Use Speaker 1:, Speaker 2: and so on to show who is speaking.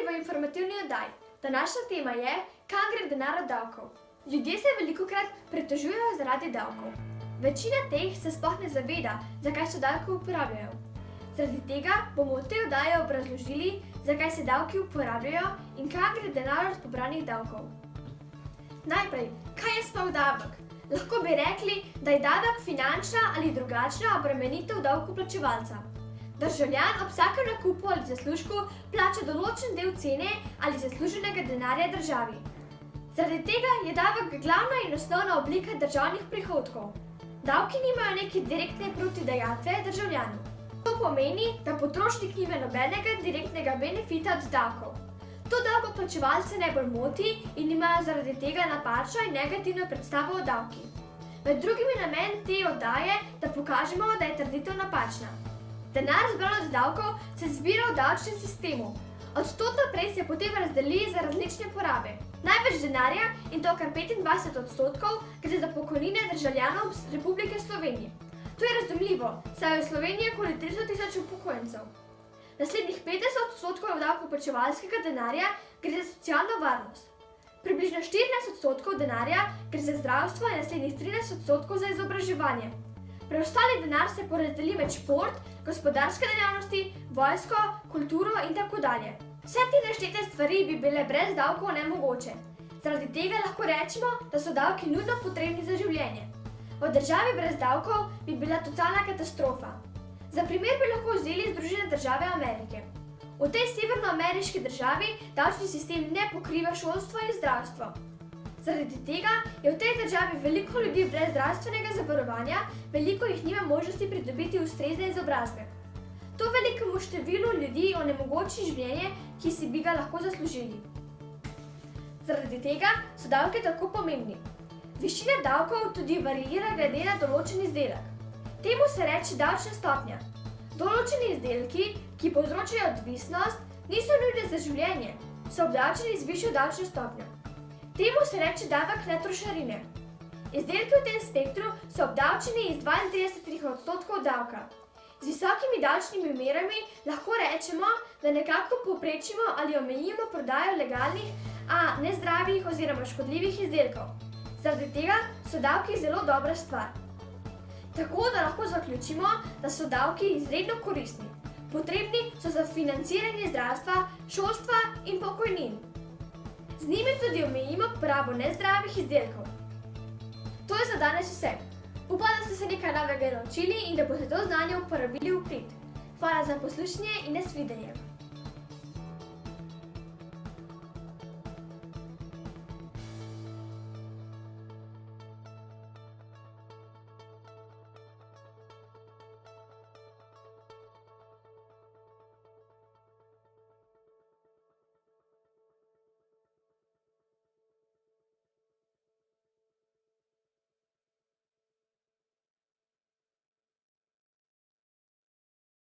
Speaker 1: v informativni oddaji. Današnja tema je, kam gre denar od davkov. Ljudje se velikokrat pritožujejo zaradi davkov. Večina teh se sploh ne zaveda, zakaj se davki uporabljajo. Zaradi tega bomo v tej oddaji obrazložili, zakaj se davki uporabljajo in kam gre denar od pobranih davkov. Najprej, kaj je sploh davek? Lahko bi rekli, da je davek finančna ali drugačna obremenitev davkoplačevalca. Državljan ob vsakem nakupu ali zaslužku plača določen del cene ali zasluženega denarja državi. Zaradi tega je davek glavna in osnovna oblika državnih prihodkov. Davki nimajo neke direktne protidajatve državljanu. To pomeni, da potrošnik nima nobenega direktnega benefita od davkov. To davkoplačevalce najbolj moti in imajo zaradi tega napačno in negativno predstavo o davkih. Med drugim je namen te oddaje, da pokažemo, da je trditev napačna. Denar zbran od davkov se zbira v davčnem sistemu. Od tod naprej se potem razdeli za različne porabe. Največ denarja, in to kar 25%, gre za pokojnine državljanov Republike Slovenije. To je razumljivo, saj je v Sloveniji okoli 300.000 upokojencev. Naslednjih 50% davkoplačevalskega denarja gre za socialno varnost. Približno 14% denarja gre za zdravstvo in naslednjih 13% za izobraževanje. Preostali denar se porazdeli med šport, gospodarske dejavnosti, vojsko, kulturo in tako dalje. Vse te naštete stvari bi bile brez davkov nemogoče. Zaradi tega lahko rečemo, da so davki nujno potrebni za življenje. V državi brez davkov bi bila totalna katastrofa. Za primer bi lahko vzeli Združene države Amerike. V tej severnoameriški državi davčni sistem ne pokriva šolstva in zdravstva. Zaradi tega je v tej državi veliko ljudi brez zdravstvenega zavarovanja, veliko jih nima možnosti pridobiti ustrezne izobrazbe. To velikemu številu ljudi onemogoči življenje, ki si bi ga lahko zaslužili. Zaradi tega so davki tako pomembni. Višina davkov tudi variira glede na določen izdelek. Temu se reče davčna stopnja. Določeni izdelki, ki povzročajo odvisnost, niso nujni za življenje, so obdavčeni z višjo davčno stopnjo. Temu se reče davek na trošarine. Izdelki v tem spektru so obdavčeni iz 32% davka. Z visokimi davčnimi merami lahko rečemo, da nekako povprečimo ali omejimo prodajo legalnih, a nezdravih oziroma škodljivih izdelkov. Zaradi tega so davki zelo dobra stvar. Tako da lahko zaključimo, da so davki izredno koristni. Potrebni so za financiranje zdravstva, šolstva in pokojnin. Z njimi tudi omejimo porabo nezdravih izdelkov. To je za danes vse. Upam, da ste se nekaj novega naučili in da boste to znanje uporabili v prid. Hvala za poslušanje in nasvidenje.